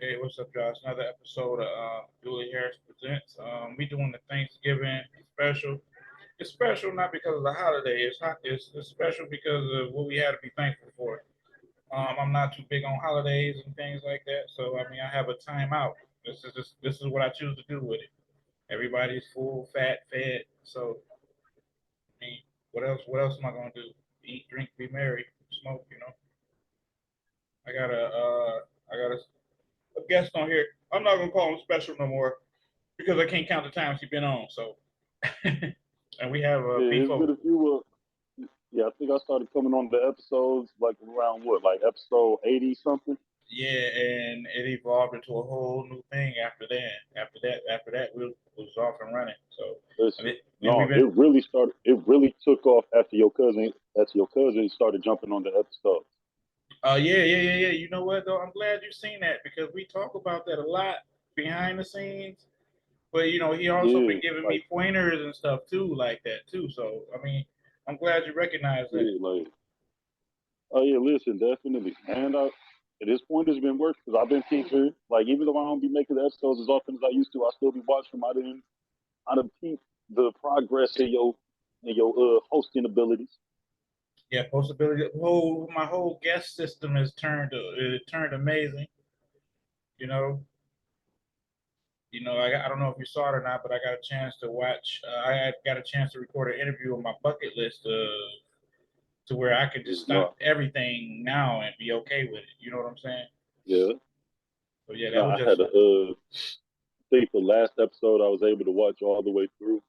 Hey, what's up, y'all? It's another episode of Julie Harris Presents. We doing the Thanksgiving special. It's special not because of the holiday. It's special because of what we had to be thankful for. I'm not too big on holidays and things like that, so I mean I have a time out. This is what I choose to do with it. Everybody's full, fat, fed. So I mean, what else am I gonna do? Eat, drink, be merry, smoke. I got a guest on here. I'm not gonna call him special no more because I can't count the times he's been on. So, and we have Yeah, it's B4. good if you yeah, I think I started coming on the episodes like around what, like episode 80 something. Yeah, and it evolved into a whole new thing after that. After that, we was off and running. So, Listen, and we've no, been. it really took off after your cousin started jumping on the episodes. Yeah. You know what though? I'm glad you've seen that because we talk about that a lot behind the scenes. But he also been Yeah, giving like, me pointers and stuff too, like that too. So I mean, I'm glad you recognize that. yeah, like, oh yeah, listen, definitely. And at this point, it's been working because I've been peeping. Like, even though I don't be making the episodes as often as I used to, I still be watching them. I done peep the progress in your hosting abilities. Yeah, postability. My whole guest system is turned amazing. You know, I don't know if you saw it or not, but I got a chance to watch. I had got a chance to record an interview on my bucket list to where I could just No, stop everything now and be okay with it. You know what I'm saying? yeah, So yeah, no, that was I had just. think the last episode I was able to watch all the way through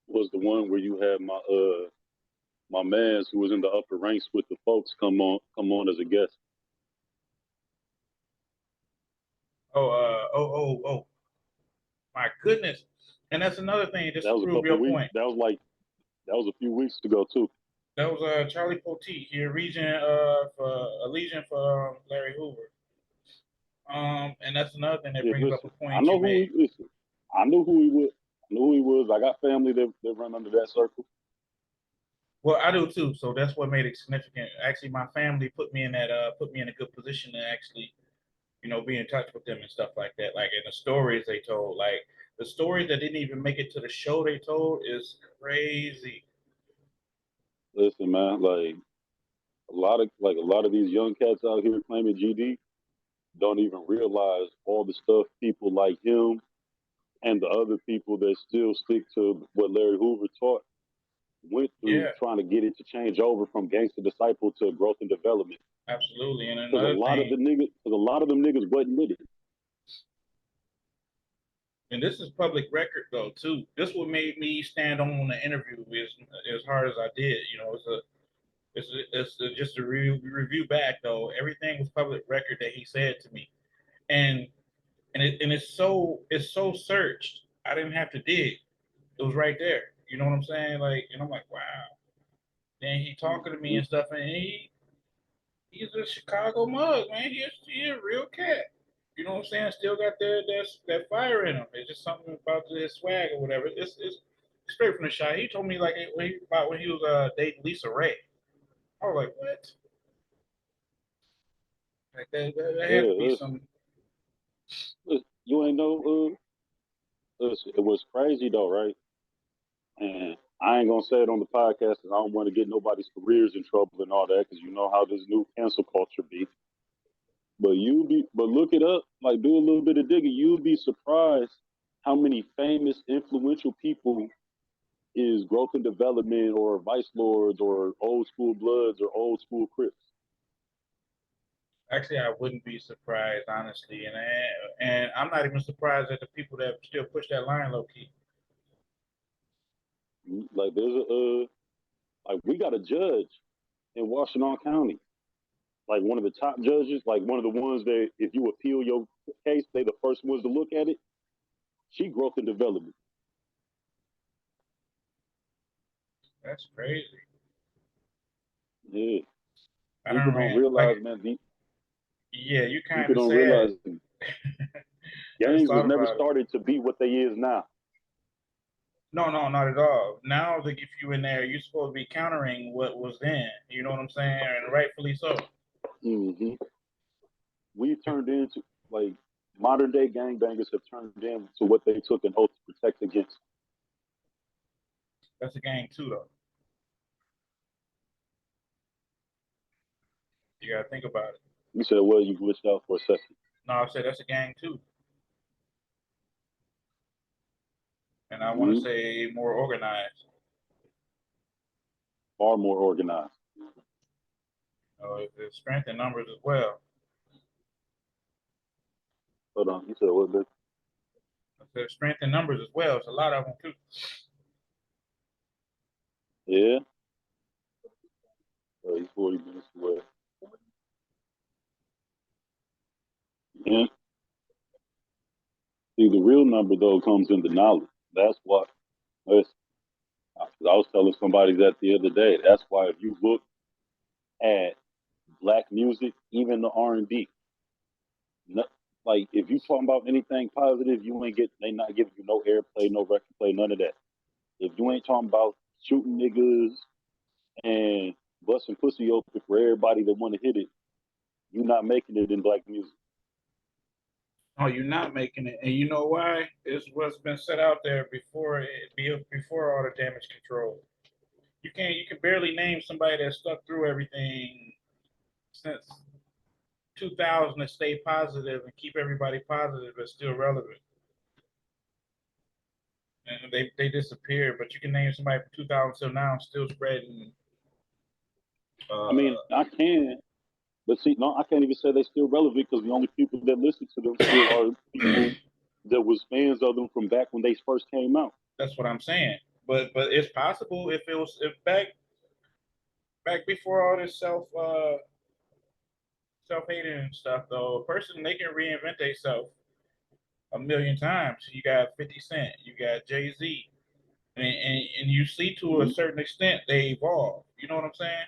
was the one where you had my man's who was in the upper ranks with the folks come on as a guest. Oh, my goodness. And that's another thing, just That to was a prove couple your weeks. point. That was a few weeks ago too. That was Charlie Poteet here, for a Legion for Larry Hoover. And that's another thing that Yeah, brings up a listen, point you made. I knew who he was. I knew who he was. I got family that run under that circle. Well, I do too, so that's what made it significant. Actually, my family put me in a good position to actually, be in touch with them and stuff like that. Like in the stories they told, like the stories that didn't even make it to the show they told is crazy. Listen, man, like a lot of these young cats out here claiming GD don't even realize all the stuff people like him and the other people that still stick to what Larry Hoover taught went through Yeah, trying to get it to change over from gangster disciple to growth and development. absolutely. And Because another thing, a lot of them niggas wasn't with it. and this is public record though too. This what made me stand on the interview as hard as I did. It's just a review back though. Everything was public record that he said to me, and it's so searched. I didn't have to dig. It was right there. You know what I'm saying? Like, and I'm like, wow. Then he talking to me Mm-hmm. and stuff, and he's a Chicago mug, man. He a real cat. You know what I'm saying? Still got that fire in him. It's just something about his swag or whatever. It's straight from the shot. He told me like about when he was dating Lisa Ray. I was like, what? Like that had Yeah, to be some. you ain't know. It was crazy though, right? And I ain't gonna say it on the podcast because I don't want to get nobody's careers in trouble and all that because you know how this new cancel culture be. But look it up, like do a little bit of digging. You'll be surprised how many famous, influential people is growth and development or vice lords or old school bloods or old school crips. Actually, I wouldn't be surprised, honestly, and I'm not even surprised at the people that still push that line low key. Like there's like we got a judge in Washington County, like one of the top judges, like one of the ones that if you appeal your case, they the first ones to look at it. She growth and development. That's crazy. Yeah, I people don't don't ran like realize, man. yeah, you kind People of don't sad. realize I just gangs was thought never about it. started to be what they is now. No, no, not at all. Now that if you in there, you're supposed to be countering what was then. You know what I'm saying? And rightfully so. Hmm. We've turned into. like modern day gangbangers have turned into what they took an oath to protect against. That's a gang too, though. You gotta think about it. You said, well, you glitched out for a second. No, I said that's a gang too, and I want to Mhm. say more organized. Far more organized. There's strength in numbers as well. Hold on. You said what, bitch? There's strength in numbers as well. It's a lot of them too. Yeah. He's 40 minutes away. Yeah. See, the real number though comes in the knowledge. That's what. Listen, I was telling somebody that the other day. That's why if you look at black music, even the R&B, like if you talking about anything positive, you ain't get. They not giving you no airplay, no record play, none of that. If you ain't talking about shooting niggas and busting pussy open for everybody that want to hit it, you not making it in black music. Oh, you're not making it, and you know why? It's what's been set out there before all the damage control. You can barely name somebody that stuck through everything since 2000 to stay positive and keep everybody positive but still relevant. And they disappeared, but you can name somebody from 2000 till now still spreading. I mean, I can, but see, no, I can't even say they still relevant because the only people that listen to them still are people that was fans of them from back when they first came out. That's what I'm saying. But it's possible if back before all this self hating and stuff though, a person they can reinvent themselves a million times. You got 50 Cent, you got Jay-Z, and you see to a Mm-hmm. certain extent they evolve. You know what I'm saying?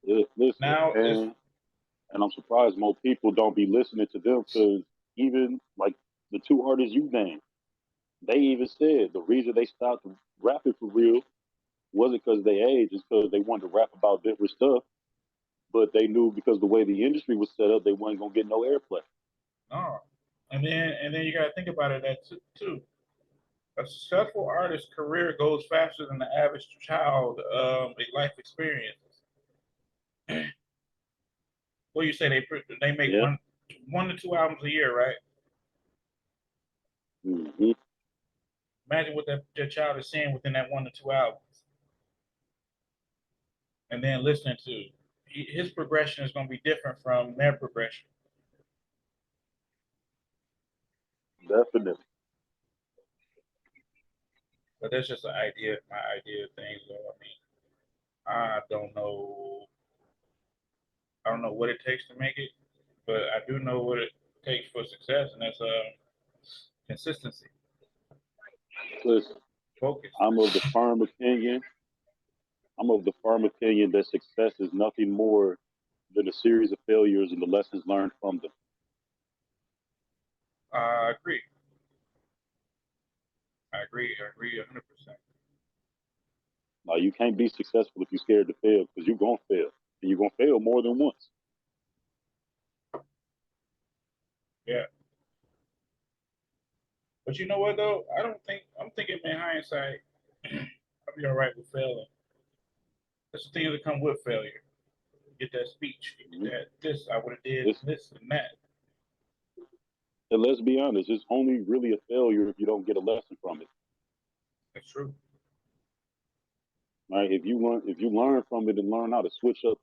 Yeah, listen, Now it's and I'm surprised more people don't be listening to them because even like the two artists you named, they even said the reason they stopped rapping for real wasn't because they age, it's because they wanted to rap about different stuff, but they knew because the way the industry was set up, they weren't gonna get no airplay. no. And then you gotta think about it that too. A successful artist's career goes faster than the average child life experiences. What you say they make Yeah. 1 to 2 albums a year, right? Mm-hmm. Imagine what that child is seeing within that 1 to 2 albums, and then listening to his progression is going to be different from their progression. Definitely. But that's just an idea, my idea of things. Though I mean, I don't know, I don't know what it takes to make it, but I do know what it takes for success, and that's consistency, Listen, focus. I'm of the firm opinion. I'm of the firm opinion that success is nothing more than a series of failures and the lessons learned from them. I agree. I agree 100%. Now, you can't be successful if you're scared to fail because you're going to fail. And you're going to fail more than once. Yeah. But you know what though? I'm thinking in hindsight, I'll be all right with failing. That's the things that come with failure. Get that speech, get Mm-hmm. that this, I would have did It's, this and that. and let's be honest, it's only really a failure if you don't get a lesson from it. That's true. Right? If you learn from it and learn how to switch up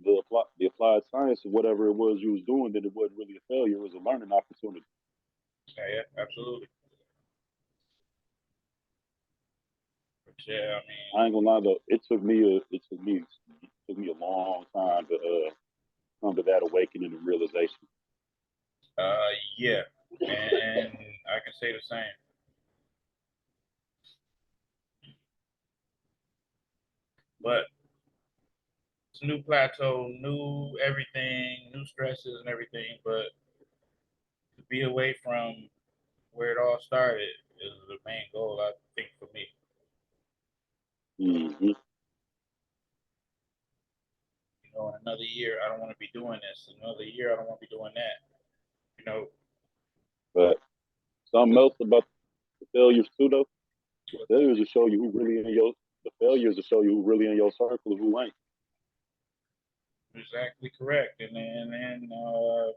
the applied science or whatever it was you was doing, then it wasn't really a failure. It was a learning opportunity. Yeah, absolutely. But yeah, I I mean, ain't gonna lie though, it took me a long time to come to that awakening and realization. yeah, and I can say the same. But it's a new plateau, new everything, new stresses and everything. But to be away from where it all started is the main goal, I think, for me. Mm-hmm. You In another year, I don't want to be doing this. Another year, I don't want to be doing that. You know, But something else about the failures too, though. The failures will show you who really in your. The failures will show you who really in your circle and who ain't. exactly correct. And then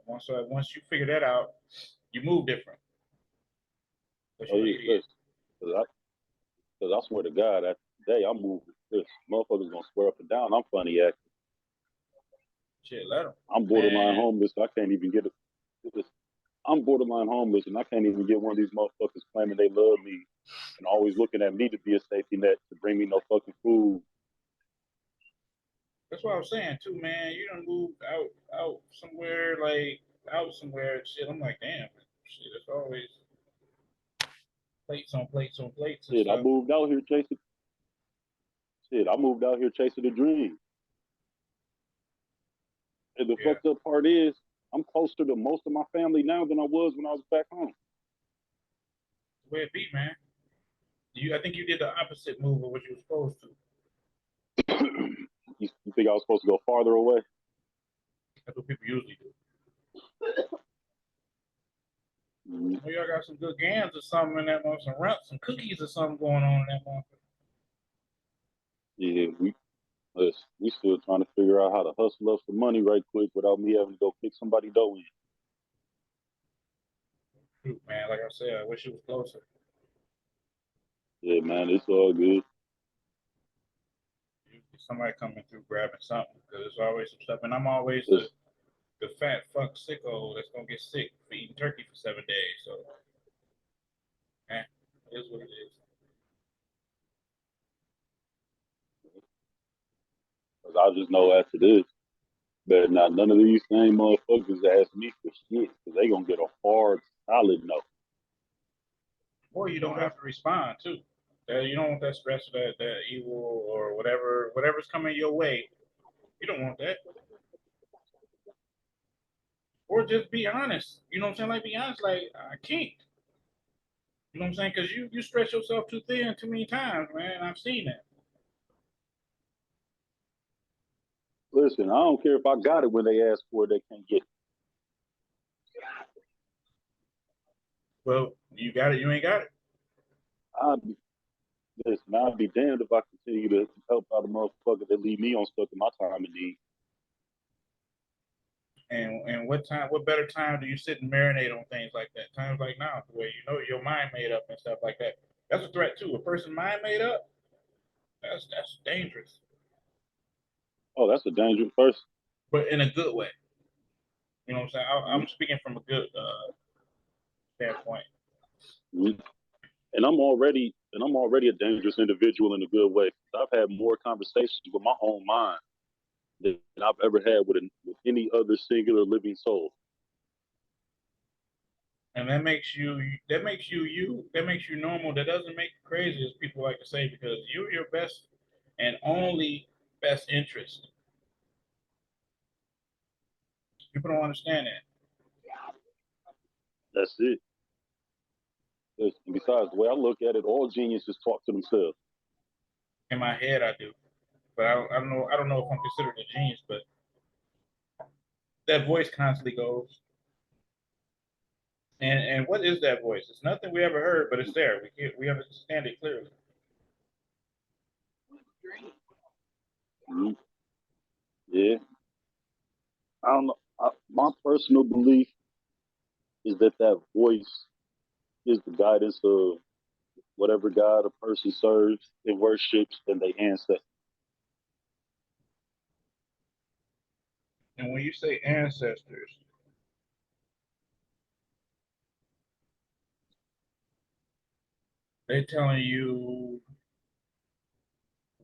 once you figure that out, you move different. Oh yeah, listen, cause I swear to God, after today I'm moving. This motherfuckers gonna swear up and down. I'm funny acting. Shit, let them. I'm borderline Man, homeless. I can't even get it. I'm borderline homeless, and I can't even get one of these motherfuckers claiming they love me and always looking at me to be a safety net to bring me no fucking food. that's what I was saying too, man. You done moved out somewhere, like out somewhere and shit. I'm like, damn, shit, it's always plates on plates on plates and Shit, I stuff. moved out here chasing. Shit, I moved out here chasing a dream. And the Yeah, fucked up part is, I'm closer to most of my family now than I was when I was back home. the way it be, man. I think you did the opposite move of what you were supposed to. You think I was supposed to go farther away? That's what people usually do. Mm-hmm. Well, y'all got some good gams or something in that one, some rumps, some cookies or something going on in that one. Yeah, we still trying to figure out how to hustle up some money right quick without me having to go kick somebody dough in. Shoot, man, like I said, I wish it was closer. Yeah, man, it's all good. Somebody coming through grabbing something because there's always some stuff, and I'm always Listen, the fat fuck sicko that's gonna get sick for eating turkey for 7 days. So, man, it is what it is. 'cause I just know after this, better not none of these same motherfuckers ask me for shit because they gonna get a hard, solid no. Or you don't have to respond too. You don't want that stress, that evil or whatever's coming your way. You don't want that. Or just be honest. You know what I'm saying? Like be honest. Like I can't. You know what I'm saying? Because you stretch yourself too thin too many times, man. I've seen that. Listen, I don't care if I got it when they ask for it, they can't get it. Well, you got it. You ain't got it. I'd be, listen, I'd be damned if I continue to help out a motherfucker that leave me on stuck in my time of need. And what time? What better time do you sit and marinate on things like that? Times like now, where you know your mind made up and stuff like that. That's a threat too. A person mind made up. That's dangerous, Oh, that's a dangerous person. but in a good way. You know what I'm saying? I'm speaking from a good standpoint. Mm-hmm. And I'm already a dangerous individual in a good way. I've had more conversations with my own mind than I've ever had with any other singular living soul. And that makes you normal. That doesn't make you crazy, as people like to say, because you're your best and only best interest. People don't understand that. That's it. And besides, the way I look at it, all geniuses talk to themselves. In my head, I do, but I don't know. I don't know if I'm considered a genius, but that voice constantly goes. And what is that voice? It's nothing we ever heard, but it's there. We understand it clearly. Mm-hmm. Yeah. I don't know. My personal belief is that voice is the guidance of whatever God a person serves and worships and they ancestors. And when you say ancestors, they telling you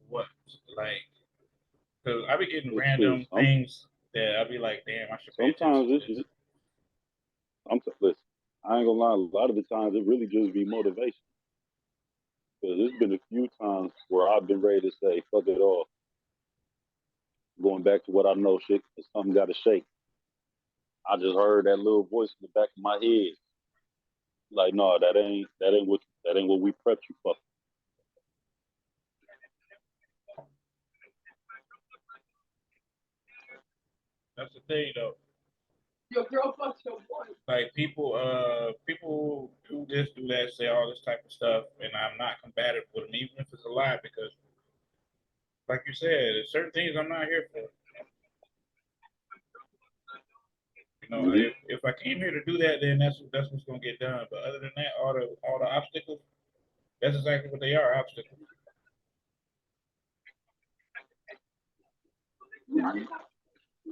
what, like, because I be getting It's true. random things that I'll be like, damn, I should pay attention Sometimes to it's this. just, listen, I ain't gonna lie, a lot of the times it really just be motivation. Because there's been a few times where I've been ready to say, fuck it all. Going back to what I know, shit, something got to shake. I just heard that little voice in the back of my head, like, no, that ain't what we prepped you for. That's the thing though. Your girl fucked your boy. Like people do this, do that, say all this type of stuff, and I'm not combative with them, even if it's a lie, because like you said, there's certain things I'm not here for. You know, Mhm. if I came here to do that, then that's what's gonna get done. But other than that, all the obstacles, that's exactly what they are, obstacles.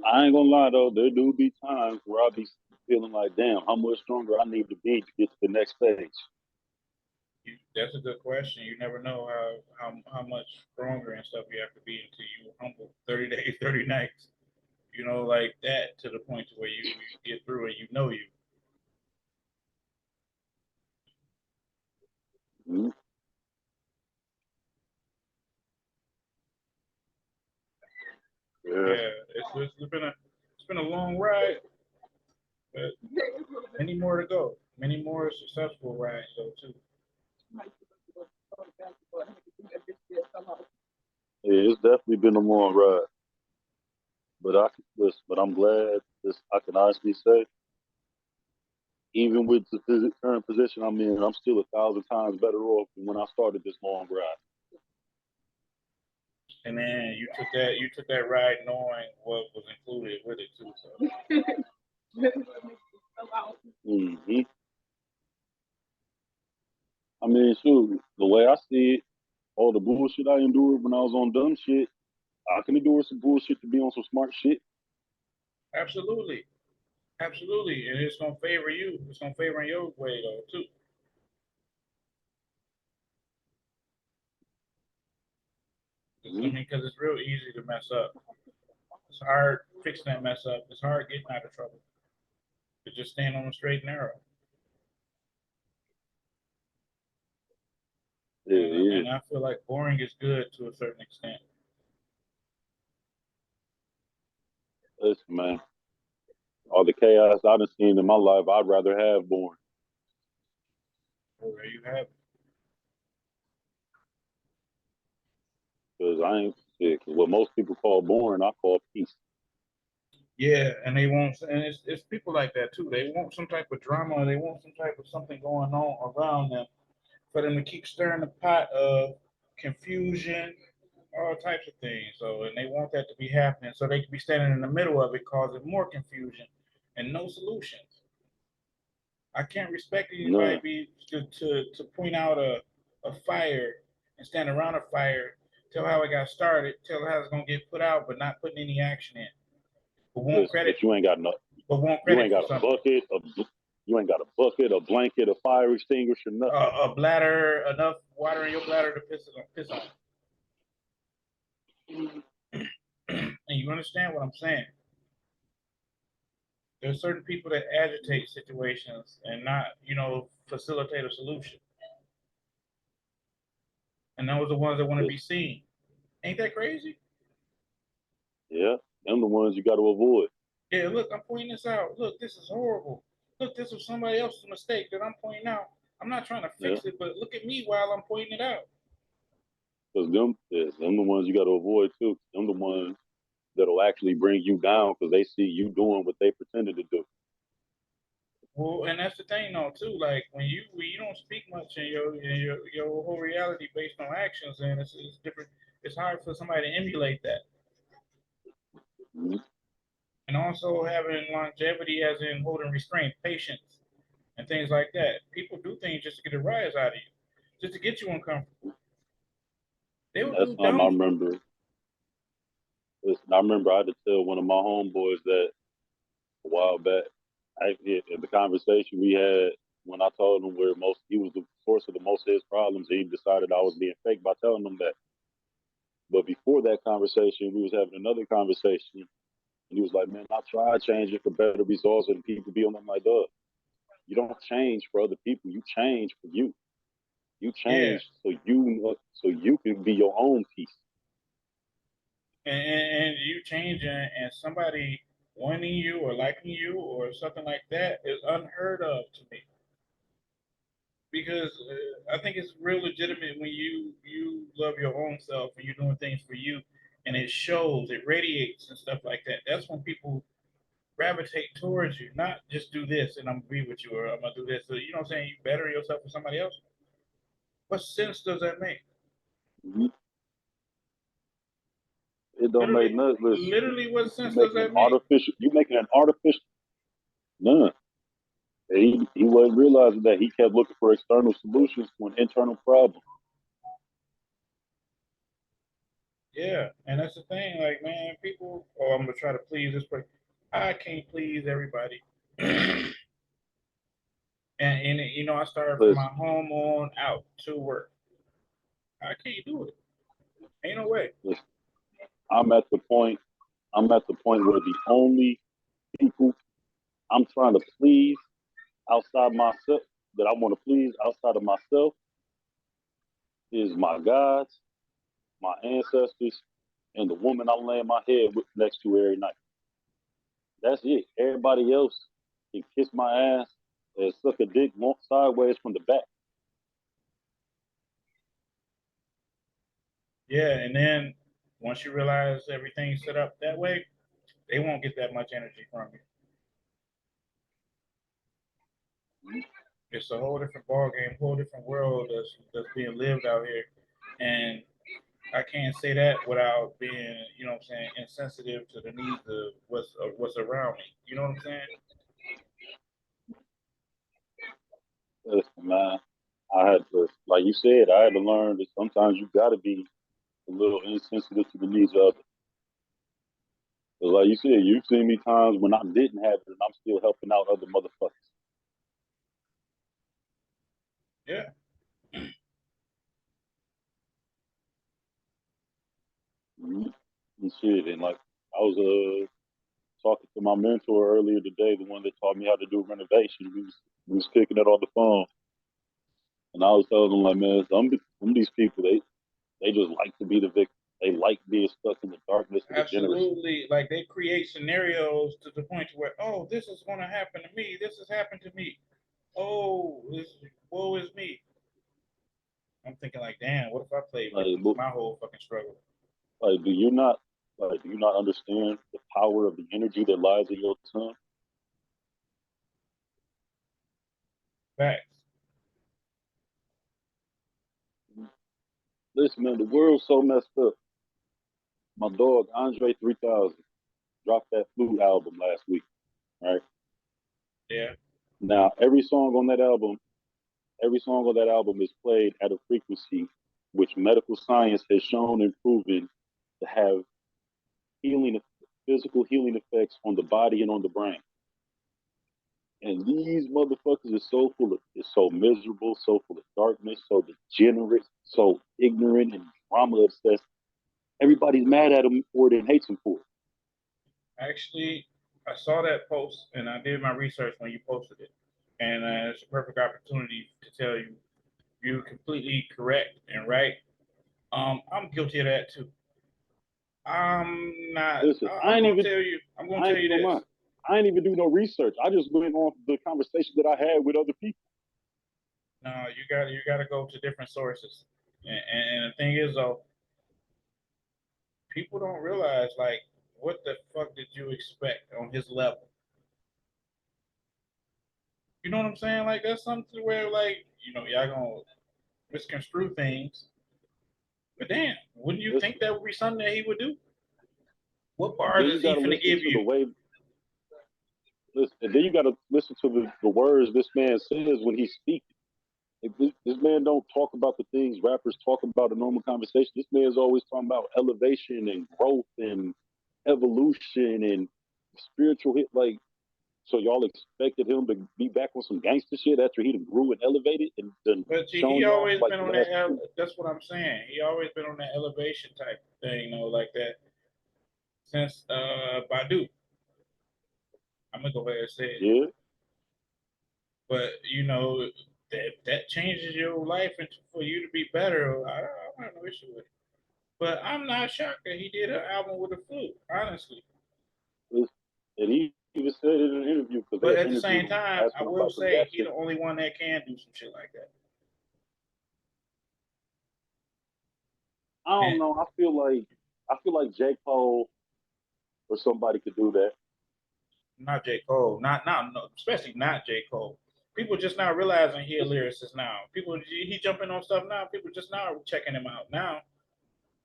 I ain't gonna lie though, there do be times where I be feeling like, damn, how much stronger I need to be to get to the next stage. That's a good question. You never know how much stronger and stuff you have to be until you humble 30 days, 30 nights. You know, like that to the point to where you get through it, you know you. Mhm. Yeah, Yeah, it's been a long ride, but many more to go. Many more successful rides though too. yeah, it's definitely been a long ride. But listen, but I'm glad this I can honestly say, even with the current position I'm in, I'm still 1,000 times better off than when I started this long ride. And then you took that ride knowing what was included with it too. So Hmm. I mean, shoot, the way I see it, all the bullshit I endured when I was on dumb shit, I can endure some bullshit to be on some smart shit. absolutely, absolutely, and it's gonna favor you. It's gonna favor in your way though too. I Hmm. mean, because it's real easy to mess up. It's hard fixing that mess up. It's hard getting out of trouble. To just stand on the straight and narrow. Yeah, yeah. And I feel like boring is good to a certain extent. Listen, man, all the chaos I've seen in my life, I'd rather have born. Well, there you have it. Because I ain't shit. 'Cause what most people call boring, I call peace. Yeah, and they want, and it's people like that too. They want some type of drama. They want some type of something going on around them for them to keep stirring the pot of confusion, all types of things. So, and they want that to be happening so they can be standing in the middle of it, causing more confusion and no solutions. I can't respect anybody None. be to point out a fire and stand around a fire, tell how it got started, tell how it's gonna get put out, but not putting any action in. But won't Listen, credit, but you ain't got no, but won't you credit ain't for got a something. bucket, you ain't got a bucket, a blanket, a fire extinguisher, nothing. A bladder, enough water in your bladder to piss on. And you understand what I'm saying? There's certain people that agitate situations and not, facilitate a solution. And those are the ones that want to be Listen, seen. Ain't that crazy? yeah, them the ones you got to avoid. Yeah, look, I'm pointing this out. Look, this is horrible. Look, this was somebody else's mistake that I'm pointing out. I'm not trying to Yeah, fix it, but look at me while I'm pointing it out. because them the ones you got to avoid too. Them the ones that'll actually bring you down because they see you doing what they pretended to do. Well, and that's the thing, though, too. Like when you don't speak much and your whole reality based on actions, and it's different. It's hard for somebody to emulate that, Mhm. and also having longevity, as in holding restraint, patience, and things like that. People do things just to get a rise out of you, just to get you uncomfortable. They will That's do something I dumb. remember. Listen, I remember I had to tell one of my homeboys that a while back. In the conversation we had when I told him where most he was the source of the most of his problems, he decided I was being fake by telling him that. But before that conversation, we was having another conversation, and he was like, "Man, I tried changing for better results, and people be on them like, Dog, you don't change for other people. You change for you. You Yeah, change so you can be your own peace." and you changing and somebody wanting you or liking you or something like that is unheard of to me because I think it's real legitimate when you love your own self and you're doing things for you and it shows, it radiates and stuff like that. That's when people gravitate towards you, not just do this and I'm gonna be with you or I'm gonna do this. So, you know what I'm saying? You better yourself for somebody else. What sense does that make? Mhm. It don't make Literally, nothing. Listen, literally, what you sense does making an that make? artificial. You making an artificial. None. He wasn't realizing that he kept looking for external solutions to an internal problem. Yeah, and that's the thing. Like, man, people, oh, I'm gonna try to please this person. I can't please everybody. And you know, I started from my Listen, home on out to work. I can't do it. Ain't no way. listen. I'm at the point. I'm at the point where the only people I'm trying to please outside myself that I want to please outside of myself is my gods, my ancestors, and the woman I'm laying my head with next to every night. That's it. Everybody else can kiss my ass and suck a dick sideways from the back. Yeah, and then once you realize everything's set up that way, they won't get that much energy from you. It's a whole different ball game, whole different world that's being lived out here, and I can't say that without being, you know what I'm saying, insensitive to the needs of what's around me. You know what I'm saying? Listen, man, I had to, like you said, I had to learn that sometimes you got to be a little insensitive to the needs of others. Because, like you said, you've seen me times when I didn't have it and I'm still helping out other motherfuckers. Yeah. Mm-hmm. And shit, and like I was talking to my mentor earlier today, the one that taught me how to do renovation. We was kicking it on the phone, and I was telling him like, man, some of these people they just like to be the victim. They like being stuck in the darkness and degeneracy. Absolutely. Like they create scenarios to the point to where, oh, this is going to happen to me. This has happened to me. Oh, this woe is me. I'm thinking like, damn, what if I played Like, victim to my whole fucking struggle? like, do you not understand the power of the energy that lies in your tongue? Facts. Listen, man, the world's so messed up. My dog Andre 3000 dropped that flute album last week, right? Yeah. Now, every song on that album is played at a frequency which medical science has shown and proven to have healing, physical healing effects on the body and on the brain. And these motherfuckers are so miserable, so full of darkness, so degenerate, so ignorant and drama obsessed. Everybody's mad at him for it and hates him for it. Actually, I saw that post and I did my research when you posted it. And it's a perfect opportunity to tell you you're completely correct and right. I'm guilty of that too. I'm not. Listen, I'm gonna tell you. I'm gonna I tell ain't you gonna lie. this. I ain't even do no research. I just went on the conversation that I had with other people. No, you got to go to different sources. And the thing is though, people don't realize like what the fuck did you expect on his level? You know what I'm saying? Like that's something where like y'all gonna misconstrue things. But damn, wouldn't you Listen, think that would be something that he would do? What bars then you is he gotta finna listen give to the you? way listen, and then you gotta listen to the words this man says when he's speaking. If this man don't talk about the things rappers talk about in normal conversation. This man's always talking about elevation and growth and evolution and spiritual hit. Like, so y'all expected him to be back on some gangster shit after he done grew and elevated and then But see, he shown y'all always like been the on last. that. That's what I'm saying. He always been on that elevation type thing, like that since Badu. I'm gonna go ahead and say it. Yeah, But that changes your life and for you to be better. I have no issue with it. But I'm not shocked that he did an album with a flute, honestly. and he even said it in an interview because But they at the interviewed same him time, I asking him will about the say rap he shit. the only one that can do some shit like that. I don't And know. I feel like J. Cole or somebody could do that. not J. Cole, not no, especially not J. Cole. People just now realizing he a lyricist now. People he jumping on stuff now. People just now checking him out now.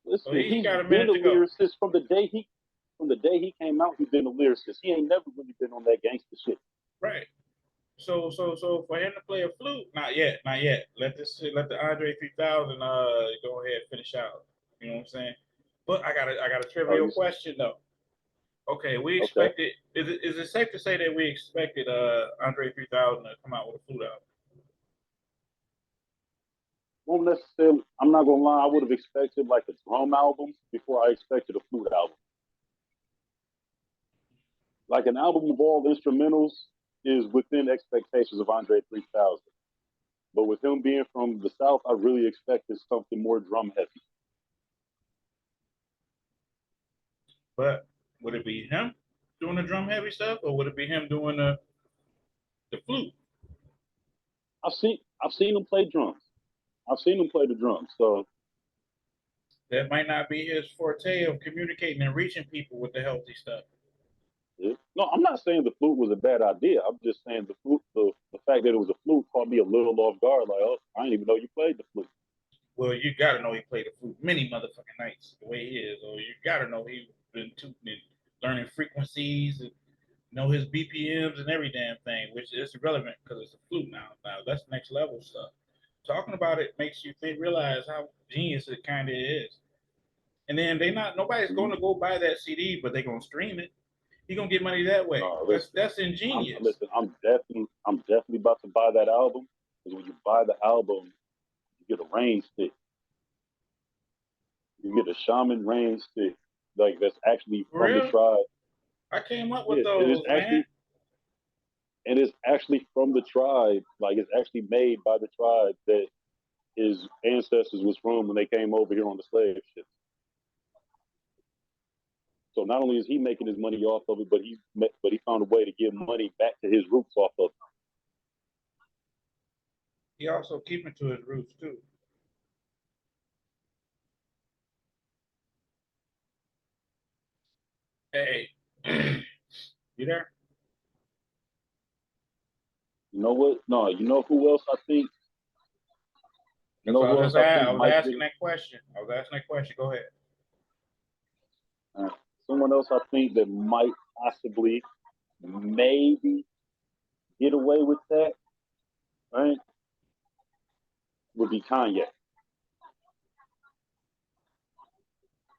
So Listen, he he's got a been minute a to go. lyricist from the day he came out. He's been a lyricist. He ain't never really been on that gangster shit. Right. So for him to play a flute, not yet, not yet. Let the Andre 3000 go ahead and finish out. You know what I'm saying? But I got a Oh, trivial question though. Okay, we okay? expected. Is it safe to say that we expected Andre 3000 to come out with a flute album? Won't necessarily. I'm not gonna lie. I would have expected like a drum album before I expected a flute album. Like an album of all instrumentals is within expectations of Andre 3000. But with him being from the South, I really expected something more drum heavy. But would it be him doing the drum heavy stuff, or would it be him doing the flute? I've seen him play drums. I've seen him play the drums. So That might not be his forte of communicating and reaching people with the healthy stuff. yeah. No, I'm not saying the flute was a bad idea. I'm just saying the flute, the fact that it was a flute caught me a little off guard. Like, oh, I didn't even know you played the flute. Well, you got to know he played the flute many motherfucking nights the way he is, or you got to know he been learning frequencies and know his BPMs and every damn thing, which is irrelevant because it's a flute now. Now that's next level stuff. Talking about it makes you realize how genius it kind of is. And then nobody's going Mhm. to go buy that CD, but they're going to stream it. He gonna get money that way. No, That's ingenious. I'm definitely about to buy that album because when you buy the album, you get a rain stick. You get a shaman rain stick, like that's actually For from the real, tribe. I came up with Yeah, it is those, man. actually, and it's actually from the tribe. Like it's actually made by the tribe that his ancestors was from when they came over here on the slave ship. So not only is he making his money off of it, but he found a way to give money back to his roots off of it. He also keeping to his roots too. Hey, you there? You know what? No, you know who else I think? You That's know what who else I I think was might asking get that question. I was asking that question. Go ahead. someone else I think that might possibly maybe get away with that, right? Would be Kanye.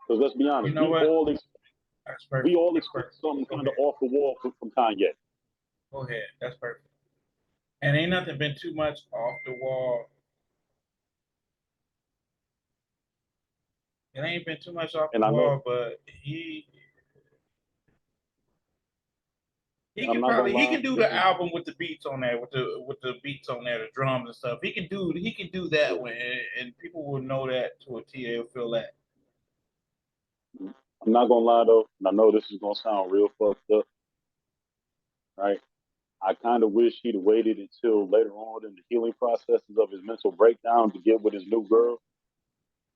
Because let's be You honest, know what? That's we perfect. all That's expect perfect. something Go kind of ahead. off the wall from Kanye. Go ahead. That's perfect. And ain't nothing been too much off the wall. It ain't been too much off the And I know, wall, but he and I'm can not gonna probably he lie, can do this the is album with the beats on there, with the beats on there, the drums and stuff. He can do that one, and people will know that to a T. They'll feel that. I'm not gonna lie though, and I know this is gonna sound real fucked up, right? I kind of wish he'd waited until later on in the healing processes of his mental breakdown to get with his new girl.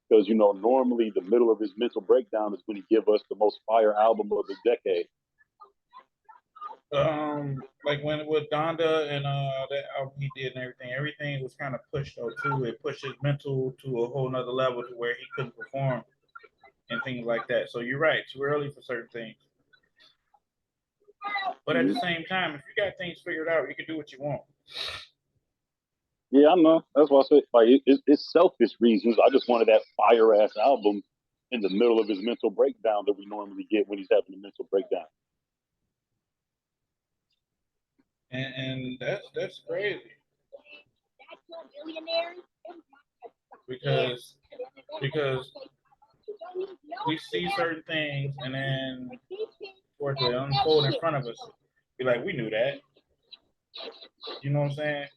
Because normally the middle of his mental breakdown is when he give us the most fire album of the decade. Like when with Donda and that album he did and everything was kind of pushed though too. It pushed his mental to a whole nother level to where he couldn't perform and things like that. So you're right, too early for certain things. But at the Mhm. same time, if you got things figured out, you can do what you want. Yeah, I know. That's why I say like it's selfish reasons. I just wanted that fire ass album in the middle of his mental breakdown that we normally get when he's having a mental breakdown. And that's crazy because because we see certain things and then for it to unfold in front of us, be like, we knew that. You know what I'm saying?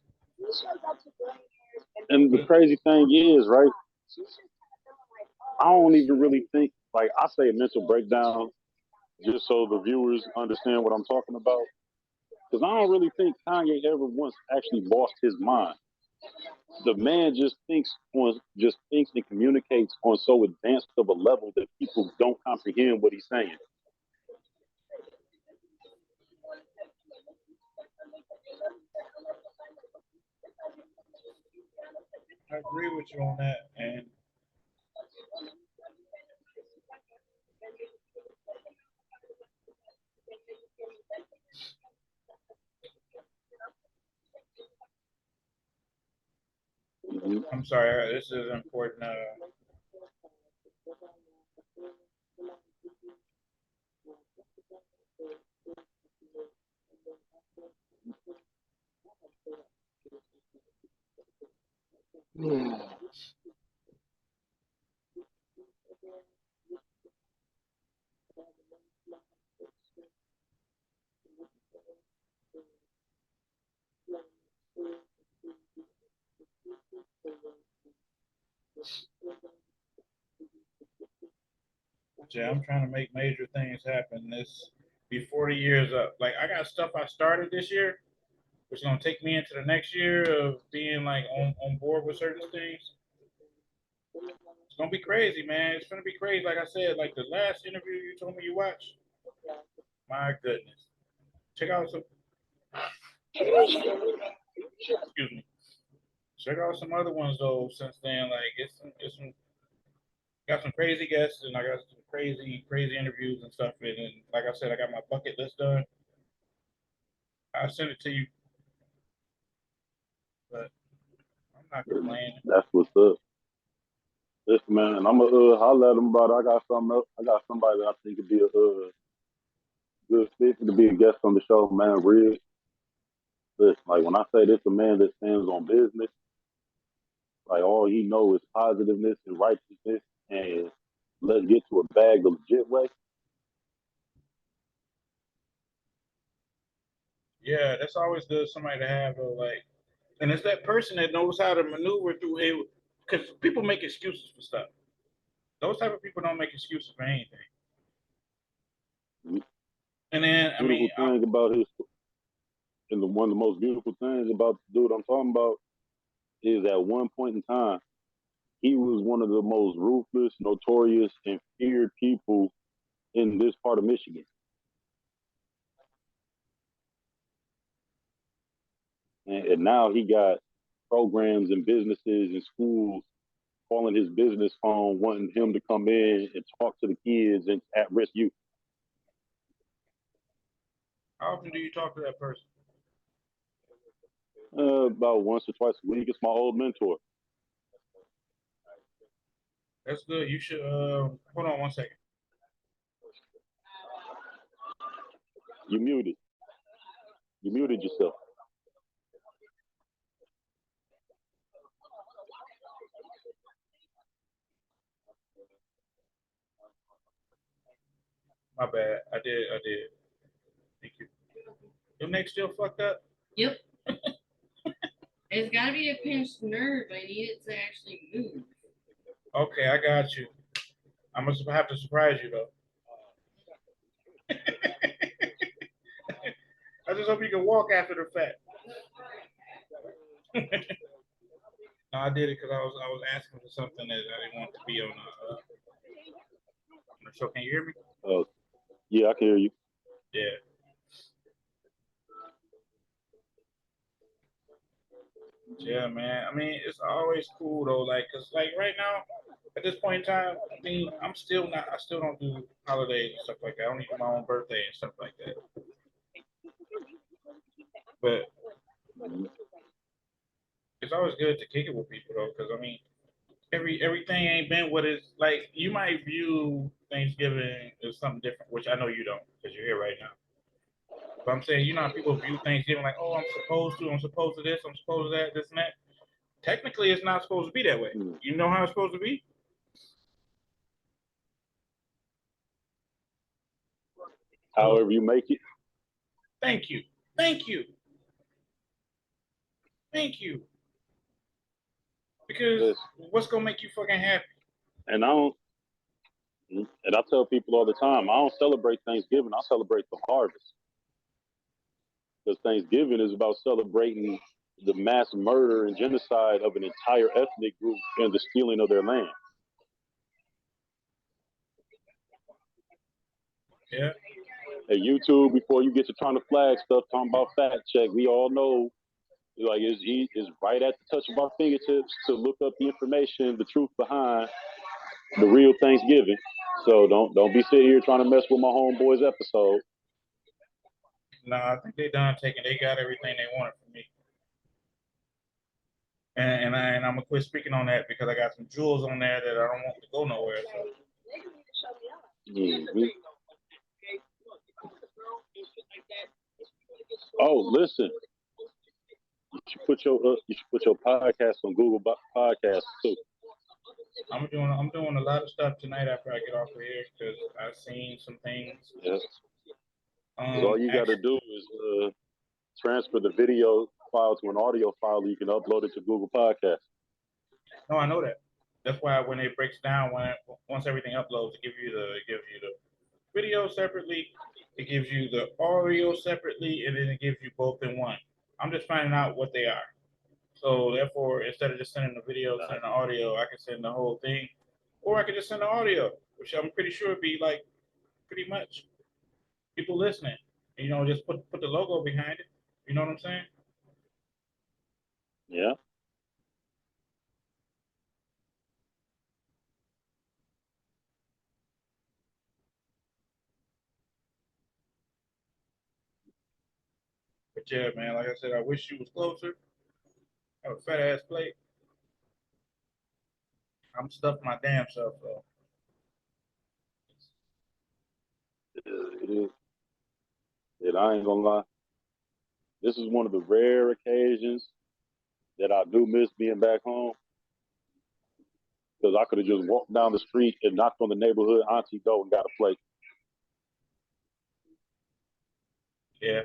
And the crazy thing is, right? I don't even really think like I say mental breakdown just so the viewers understand what I'm talking about. Because I don't really think Kanye ever once actually lost his mind. The man just thinks and communicates on so advanced of a level that people don't comprehend what he's saying. agree with you on that. And Mhm. I'm sorry, this is important. Yeah, I'm trying to make major things happen this before the year's up. Like I got stuff I started this year, which is gonna take me into the next year of being like on board with certain things. It's gonna be crazy, man. It's gonna be crazy. Like I said, like the last interview you told me you watched. My goodness. Check out some. Excuse me. Check out some other ones though. Since then, like it's some got some crazy guests and I got some crazy interviews and stuff. And like I said, I got my bucket list done. I'll send it to you, but I'm not complaining. That's what's up. Listen, man, I'm gonna holler at him about it. I got something else. I got somebody that I think could be a good fit to be a guest on the show, man. Real. Listen, like when I say this, a man that stands on business, like all he know is positiveness and righteousness, and let's get to a bag the legit way. Yeah, that's always good. Somebody to have like, and it's that person that knows how to maneuver through it. Because people make excuses for stuff. Those type of people don't make excuses for anything. And then, I Beautiful mean, thing about his, and one of the most beautiful things about the dude I'm talking about is at one point in time, he was one of the most ruthless, notorious, and feared people in this part of Michigan. And now he got programs and businesses and schools calling his business phone, wanting him to come in and talk to the kids and at risk youth. how often do you talk to that person? About once or twice a week. It's my old mentor. That's good. You should hold on one second. You muted. You muted yourself. My bad. I did. Thank you. Your neck still fucked up? Yep. It's gotta be a pinched nerve. I need it to actually move. Okay, I got you. I'm gonna have to surprise you though. I just hope you can walk after the fact. No, I did it because I was asking for something that I didn't want to be on the show. Can you hear me? Yeah, I can hear you. Yeah. Yeah, man. I mean, it's always cool though, like, cause like right now, at this point in time, I mean, I still don't do holidays and stuff like that. I don't even do my own birthday and stuff like that. But it's always good to kick it with people though, cause I mean, everything ain't been what it's like. You might view Thanksgiving as something different, which I know you don't, cause you're here right now. But I'm saying, you know how people view Thanksgiving like, oh, I'm supposed to this, I'm supposed to that, this and that. Technically, it's not supposed to be that way. You know how it's supposed to be? However you make it. Thank you. Thank you. Thank you. Because Yes. what's gonna make you fucking happy? And I tell people all the time, I don't celebrate Thanksgiving. I celebrate the harvest. Because Thanksgiving is about celebrating the mass murder and genocide of an entire ethnic group and the stealing of their land. Yeah. Hey, YouTube, before you get to trying to flag stuff, talking about fact check, we all know Like it's right at the touch of our fingertips to look up the information, the truth behind the real Thanksgiving. So don't be sitting here trying to mess with my homeboy's episode. No, I think they done taking. They got everything they wanted from me. And I'm gonna quit speaking on that because I got some jewels on there that I don't want to go nowhere. So. Mm-hmm. Oh, listen. You should put your podcast on Google Podcasts too. I'm doing a lot of stuff tonight after I get off of here because I've seen some things. Yes. All you got to do is transfer the video file to an audio file. You can upload it to Google Podcasts. No, I know that. That's why when it breaks down, once everything uploads, it gives you the video separately, it gives you the audio separately, and then it gives you both in one. I'm just finding out what they are. So therefore, instead of just sending the video, sending the audio, I can send the whole thing, or I could just send the audio, which I'm pretty sure would be like pretty much people listening. You know, just put the logo behind it. You know what I'm saying? Yeah. But yeah, man, like I said, I wish you was closer. Have a fat ass plate. I'm stuffing my damn self though. It is. And I ain't gonna lie. This is one of the rare occasions that I do miss being back home. Because I could have just walked down the street and knocked on the neighborhood auntie door and got a plate. Yeah.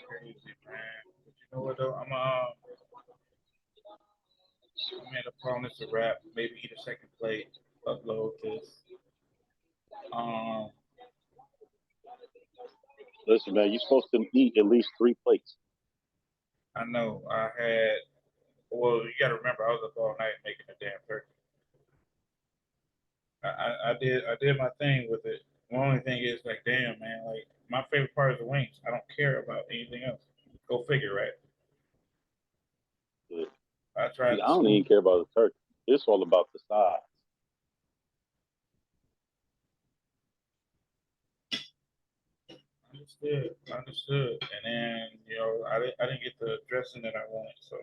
Crazy, man. But you know what though? I'm gonna call this a wrap. Maybe eat a second plate. Upload this. Listen, man, you're supposed to eat at least 3 plates. I know. I had. Well, you got to remember, I was up all night making a damn turkey. I did my thing with it. The only thing is, like, damn, man, like my favorite part is the wings. I don't care about anything else. Go figure, right? But, I tried. I don't even care about the turkey. It's all about the size. Understood. And then I didn't get the dressing that I wanted, so.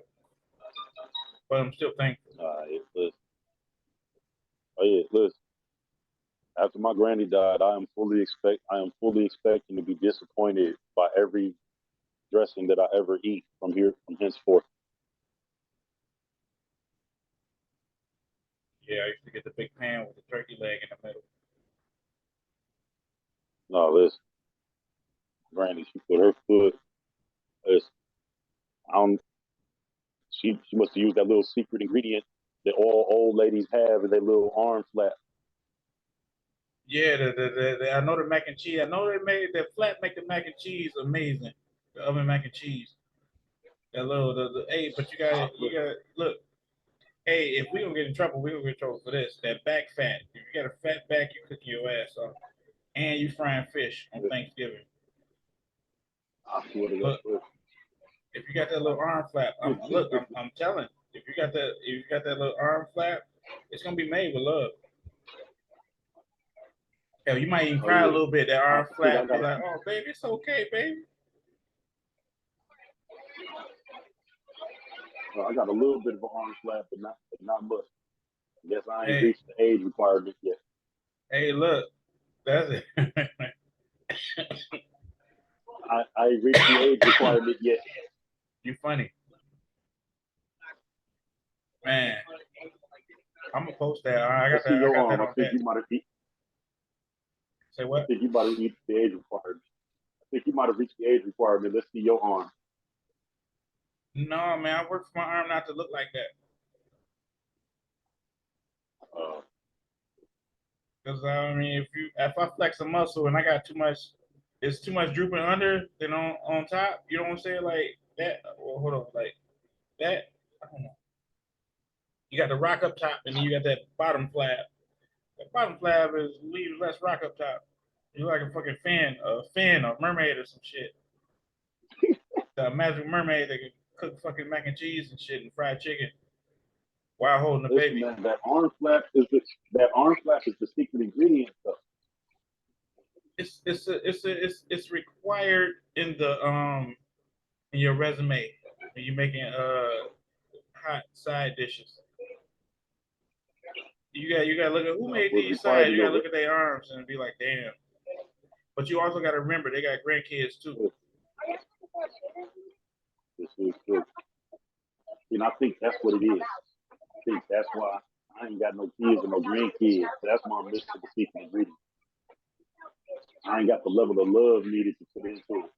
But I'm still thankful. Listen. Oh yeah, listen. After my granny died, I am fully expecting to be disappointed by every dressing that I ever eat from henceforth. Yeah, I used to get the big pan with the turkey leg in the middle. No, listen. Granny, she put her foot. Listen, she must have used that little secret ingredient that all old ladies have in their little arm flap. Yeah, I know the mac and cheese. I know they made that flat make the mac and cheese amazing. The oven mac and cheese. That little hey, but you got look. Hey, if we gonna get in trouble, we gonna get in trouble for this. That back fat. If you got a fat back, you cooking your ass off, and you frying fish on Thanksgiving. Look, if you got that little arm flap, I'm telling. If you got that little arm flap, it's gonna be made with love. Hell, you might even cry a little bit. That arm flap, be like, "Oh, baby, it's okay, baby." I got a little bit of an arm flap, but not much. Guess I ain't reached the age requirement yet. Hey, look, that's it. I ain't reached the age requirement yet. You funny, man. I'm gonna post that. I got that on think you might have eaten. Say what? I think you might have reached the age requirement. I think you might have reached the age requirement. Let's see your arm. No, man, I work for my arm not to look like that. Because I mean, if I flex a muscle and I got too much, it's too much drooping under than on top. You know what I'm saying? Like that. Well, hold on, like that. I don't know. You got the rock up top, and then you got that bottom flap. The bottom flap is leave less rock up top. You like a fucking fin, or mermaid or some shit. The magic mermaid that can cook fucking mac and cheese and shit and fried chicken while holding the Listen, baby. man, that arm flap is the secret ingredient stuff. It's required in the in your resume when you're making hot side dishes. You gotta look at who made Was these required sides. in You gotta your look at their arms and be like, damn. But you also gotta remember they got grandkids too. This is true. And I think that's what it is. I think that's why I ain't got no kids or no grandkids. That's why I'm missing the secret ingredient. I ain't got the level of love needed to put into it.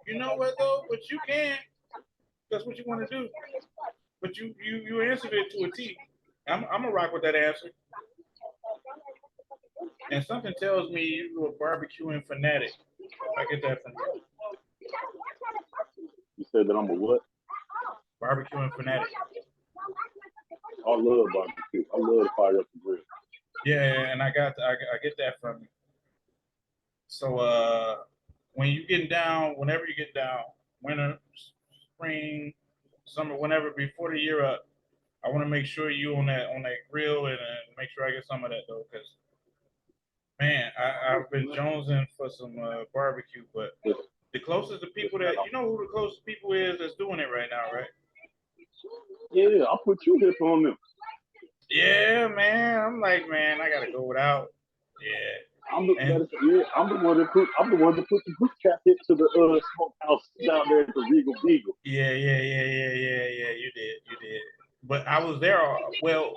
You know what though? But you can. That's what you want to do. But you answered it to a T. I'm gonna rock with that answer. And something tells me you're a barbecuing fanatic. I get that from you. You said that I'm a what? Barbecuing fanatic. I love barbecue. I love to fire up the grill. Yeah, and I get that from you. So when you getting down, whenever you get down, winter, spring, summer, whenever before the year up, I want to make sure you on that grill and make sure I get some of that though, because man, I've been jonesing for some barbecue, but the closest to people that you know who the closest people is that's doing it right now, right? Yeah, I'll put you here on them. Yeah, man. I'm like, man, I gotta go without. Yeah. I'm the one that put the group chat hit to the smokehouse down there at the Regal Beagle. Yeah. You did. But I was there. Well,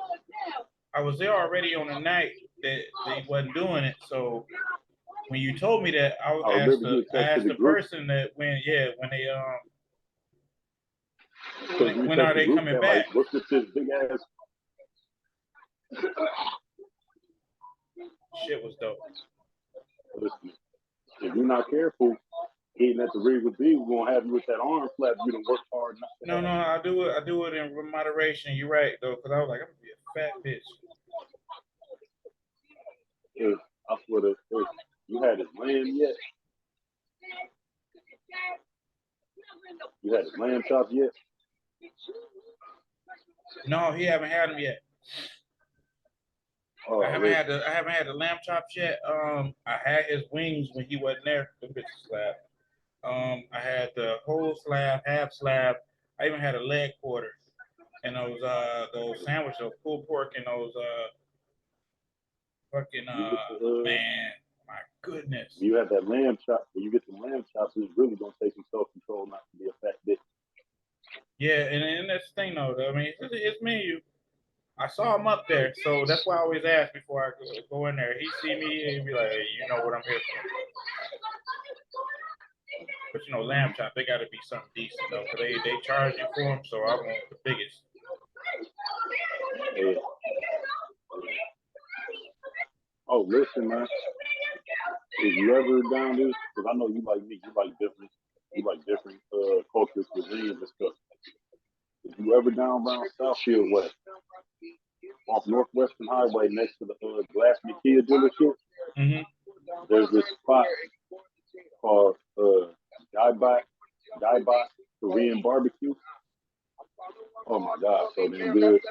I was there already on the night that they wasn't doing it. So when you told me that, I asked the person that when when are they coming back? Like, what's this big ass? Shit was dope. Listen, if you're not careful, eating at the Regal Beagle, we're gonna have you with that arm flap. You done work hard. No, I do it in moderation. You're right though, because I was like, I'm gonna be a fat bitch. I swear to you had his lamb yet? You had his lamb chops yet? No, he haven't had them yet. Oh, I haven't had the lamb chops yet. I had his wings when he wasn't there. The bitch slab. I had the whole slab, half slab. I even had a leg quarter, and those sandwiches, those pulled pork, and those fucking man, my goodness. You have that lamb chop. When you get the lamb chops, it's really gonna take some self control not to be a fat bitch. Yeah, and that's the thing though. I mean, it's his menu. I saw him up there, so that's why I always ask before I go in there. He see me and he be like, hey, you know what I'm here for. But you know, lamb chop, they got to be something decent though, cause they charge you for them, so I want the biggest. Yeah. Oh, listen, man. If you ever down this, because I know you like me, you like different cultures, cuisines and stuff. If you ever down around Southfield Way, off Northwestern Highway next to the Glass McKee dealership, there's this spot called Dai Bot Korean Barbecue. Oh my God, so damn good.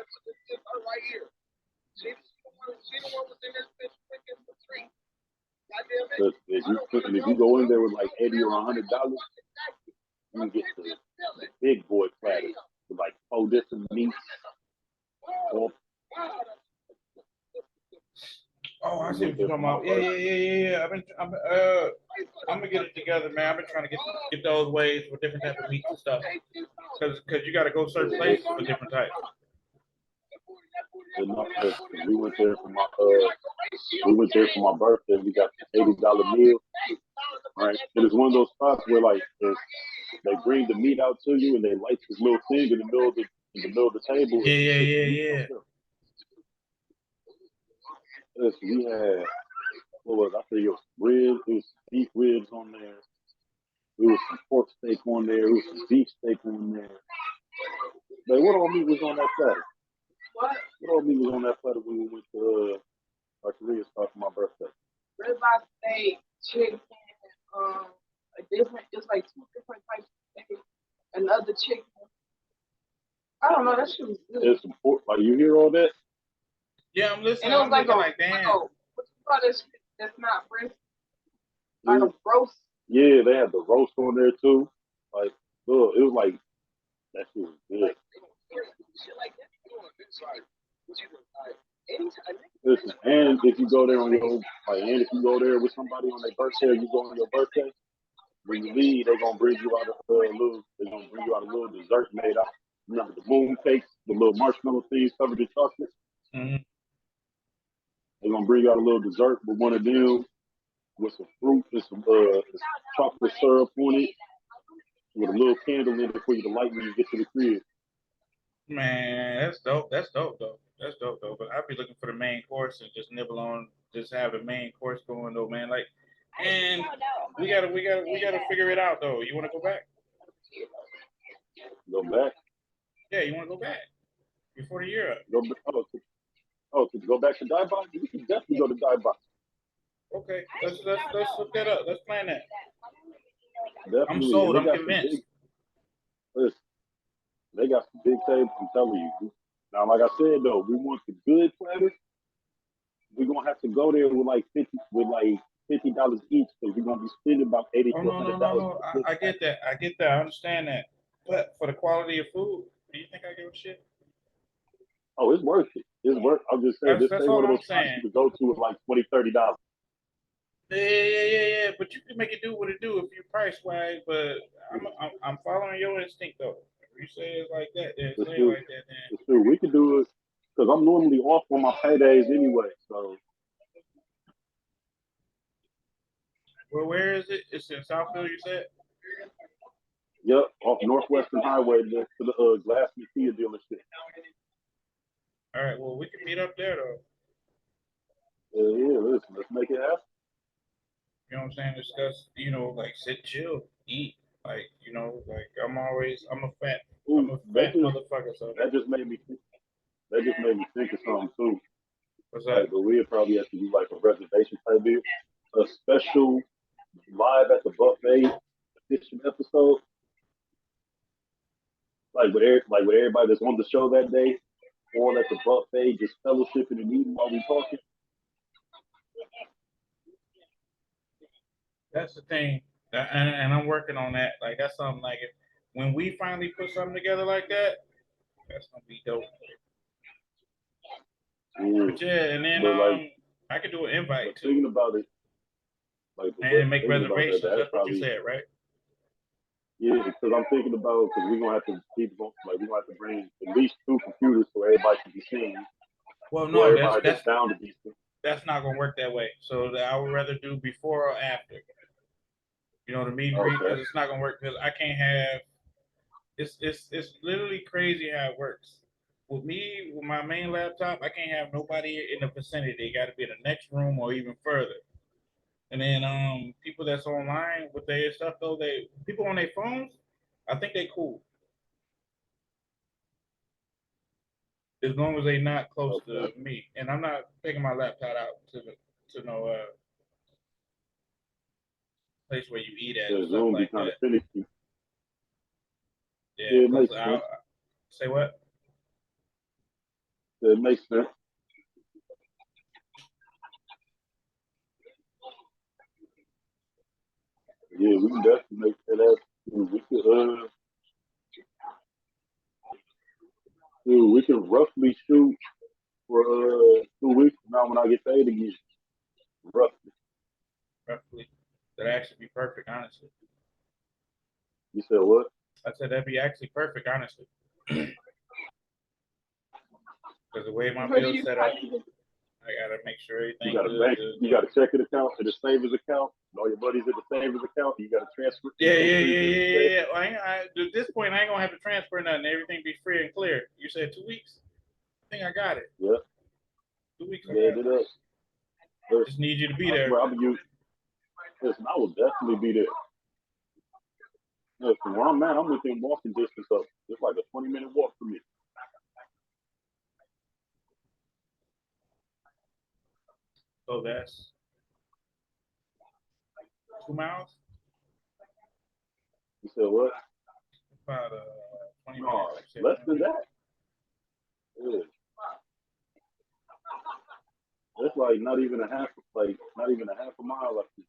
If you go in there with like $80 or $100, you can get the big boy platter with like 4 different meats. Oh, I see what you're talking about. Yeah. I'm gonna get it together, man. I've been trying to get those ways for different types of meats and stuff. Cause you got to go certain places for different types. We went there for my birthday. We got the $80 meal. Right, it is one of those spots where like they bring the meat out to you and they light this little thing in the middle of the table. Yeah. Listen, we had it was ribs, it was beef ribs on there. There was some pork steak on there. There was some beef steak on there. Like, what all meat was on that platter? What? What all meat was on that platter when we went to Korea for my birthday? Ribeye steak, chicken, a different, it's like two different types of steak, another chicken. I don't know, that shit was good. There's some pork. Like you hear all that? Yeah, I'm listening. And it was I'm like looking like, damn. what you call this shit that's not breast? Like a roast. Yeah, they had the roast on there too. Like, look, it was like that shit was good. Listen, and if you go there on your and if you go there with somebody on their birthday, or you go on your birthday, when you leave, they're gonna bring you out a little dessert made out. Remember the moon cakes, the little marshmallow things covered in chocolate. Mm-hmm. They're gonna bring you out a little dessert with one of them, with some fruit and some chocolate syrup on it, with a little candle in it for you to light when you get to the crib. Man, that's dope. That's dope though. That's dope though. But I'd be looking for the main course and just nibble on, just have the main course going though, man. Like, and we gotta figure it out though. You wanna go back? Go back. Yeah, you wanna go back before the year up? To go back to Die Box? You can definitely go to Die Box. Okay, let's look that up. Let's plan that. Definitely. I'm sold. I'm convinced. Listen, they got some big tables. I'm telling you. Now, like I said though, we want the good platters. We're gonna have to go there with like $50 each, because we're gonna be spending about $80 to $100. No. I get that. I understand that. But for the quality of food, do you think I give a shit? Oh, it's worth it. It's worth. I'm just saying, That's all I'm saying. To go to is like $20-$30. Yeah. But you can make it do what it do if you price wise. But I'm following your instinct though. If you say it's like that, then say it like that. Then it's true. We can do it because I'm normally off on my paydays anyway. So. Well, where is it? It's in Southfield, you said? Yep, off Northwestern Highway next to the Glassman Kia dealership. All right, well, we can meet up there, though. Yeah, listen, let's make it happen. You know what I'm saying? Discuss, like sit, chill, eat. Like, like I'm a fat motherfucker. So that just made me think of something too. What's that? Like, but we'll probably have to do like a reservation type deal, a special live at the buffet edition episode. Like with everybody that's on the show that day, or at the buffet, just fellowshipping and eating while we talking. That's the thing, and I'm working on that. Like that's something like when we finally put something together like that, that's gonna be dope. But yeah, and then I could do an invite too. Thinking about it, and make reservations. That's what you said, right? Yeah, because I'm thinking about we're gonna have to we're gonna have to bring at least 2 computers so everybody can be seen. Well, no, that's bound to be seen. That's not gonna work that way. So I would rather do before or after. The meet and greet, because it's not gonna work. Because I can't have. It's literally crazy how it works. With me, with my main laptop, I can't have nobody in the vicinity. They got to be in the next room or even further. And then people that's online with their stuff though, people on their phones, I think they cool. As long as they not close to me. And I'm not taking my laptop out to no place where you eat at or stuff like that. Yeah, it makes sense. Say what? It makes sense. Yeah, we can definitely make that up. We can roughly shoot for 2 weeks from now when I get paid again. Roughly. That'd actually be perfect, honestly. You said what? I said that'd be actually perfect, honestly. Because the way my bill's set up, I gotta make sure everything. You got a checking account and a savings account. And all your money's in the savings account. You got to transfer. Yeah. Well, at this point, I ain't gonna have to transfer nothing. Everything be free and clear. You said 2 weeks. I think I got it. Yeah. 2 weeks. Yeah, it is. Just need you to be there. Listen, I will definitely be there. Listen, where I'm at, I'm within walking distance of it's like a 20-minute walk for me. So that's 2 miles, You said what? about 20 No, minutes. less than that. Yeah. That's like not even a half a mile up there.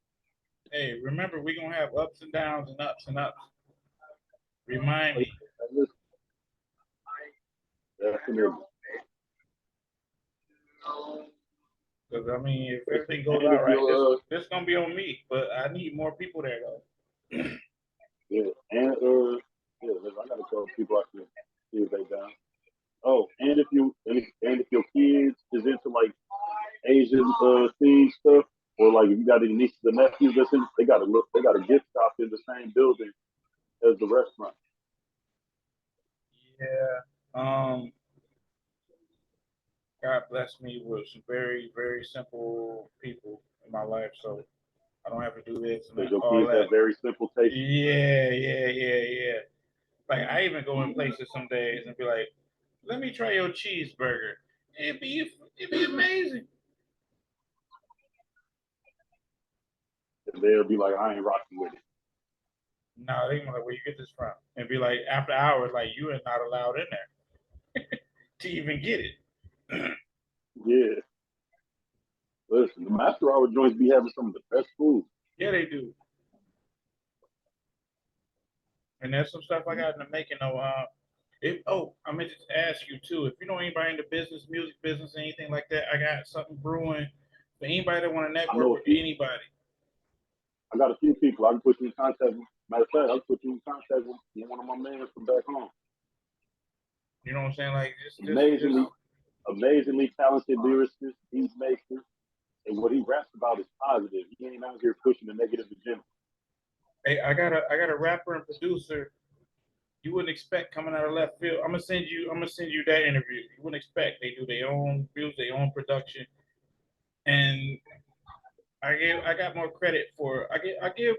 Hey, remember we're gonna have ups and downs and ups and ups. Remind me, Definitely. because I mean, if everything goes And if out right, you're, this gonna be on me. But I need more people there though. yeah, and yeah, listen, I gotta tell people I can see if they down. Oh, and if your kids is into like Asian themed stuff, or like if you got any nieces and nephews that's in, they got a gift shop in the same building as the restaurant. Yeah. God bless me with some very, very simple people in my life, so I don't have to do this and Because your all kids that. have very simple taste. Yeah. Like I even go in places some days and be like, "Let me try your cheeseburger." It'd be amazing. And they'll be like, I ain't rocking with it. No, they gonna be like, "Where you get this from?" And be like, after hours, like you are not allowed in there to even get it. Yeah. Listen, the master hour joints be having some of the best food. Yeah, they do. And there's some stuff I got in the making though. I meant to ask you too. If you know anybody in the business, music business, anything like that, I got something brewing for anybody that want to I network know a with few. anybody. I got a few people I can put you in contact with. Matter of fact, I'll put you in contact with one of my mans from back home. You know what I'm saying? Like Amazingly talented lyricist, beat maker, and what he raps about is positive. He ain't out here pushing the negative agenda. hey, I got a rapper and producer you wouldn't expect coming out of left field. I'm gonna send you that interview. You wouldn't expect they do their own music, their own production, and I got more credit for I give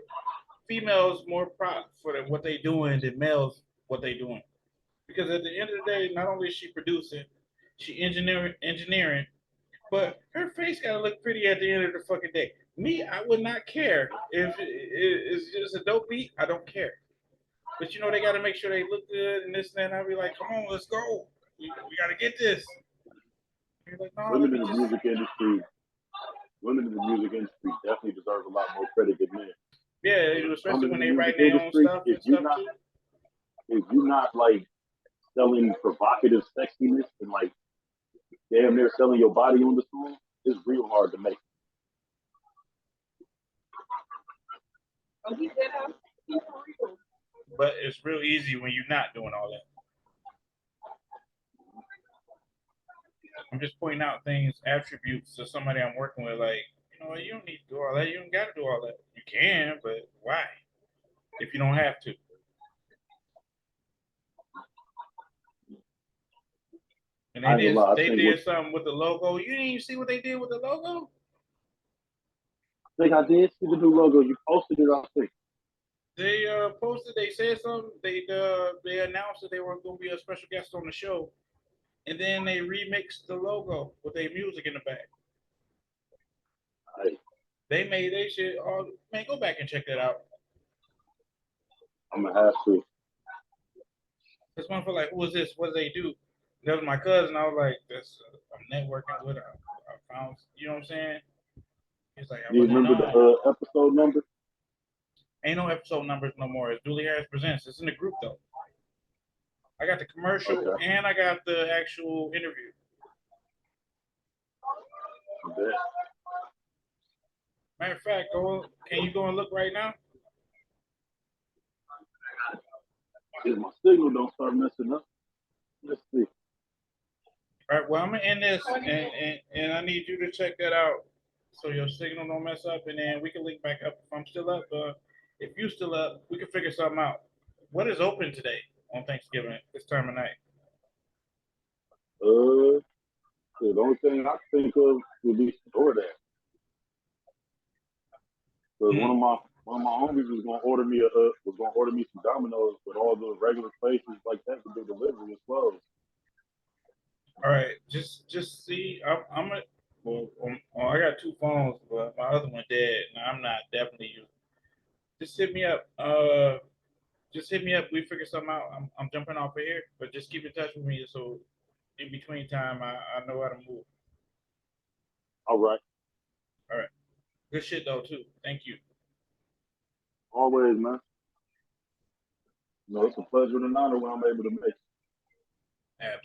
females more props for what they doing than males what they doing. Because at the end of the day, not only is she producing, she engineering, but her face gotta look pretty at the end of the fucking day. Me, I would not care if it's just a dope beat. I don't care. But you know they gotta make sure they look good and this and that. And I'll be like, come on, let's go. We gotta get this. And you're like, no, let Women me in the just music industry, women in the music industry definitely deserve a lot more credit than men. yeah, especially Women in when the they music write their own industry, stuff and stuff too. if you're not like selling provocative sexiness and like damn near selling your body on the song, it's real hard to make. Oh, he said he's for real. But it's real easy when you're not doing all that. I'm just pointing out things, attributes to somebody I'm working with. Like, you know what, you don't need to do all that. You don't got to do all that. You can, but why? If you don't have to. And I ain't gonna lie, they did something with the logo. You didn't even see what they did with the logo. I did see the new logo. You posted it, I think. They posted. They said something. They announced that they were going to be a special guest on the show, and then they remixed the logo with their music in the back. Hey, They made they shit. Oh man, go back and check that out. I'm gonna have to. This one for like, who is this? What do they do? That was my cousin. I was like, this. I'm networking with her. I found, you know what I'm saying? He's like, I Do you wasn't remember known. the episode number? Ain't no episode numbers no more. It's Dooley Harris Presents. It's in the group though. I got the commercial Okay. and I got the actual interview. Matter of fact, can you go and look right now? If my signal don't start messing up, let's see. All right, well, I'm gonna end this and I need you to check that out so your signal don't mess up and then we can link back up if I'm still up. If you still up, we can figure something out. What is open today on Thanksgiving this time of night? The only thing I think of would be DoorDash. Because one of my homies was gonna order me some Domino's, but all the regular places like that to do delivery as well. All right, just see. I'm gonna I got two phones, but my other one dead, and I'm not definitely using. Just hit me up. Just hit me up. We figure something out. I'm jumping off of here, but just keep in touch with me so in between time I know how to move. All right. All right. Good shit though too. Thank you. Always, man. You know, it's a pleasure and an honor when I'm able to make it. Absolutely.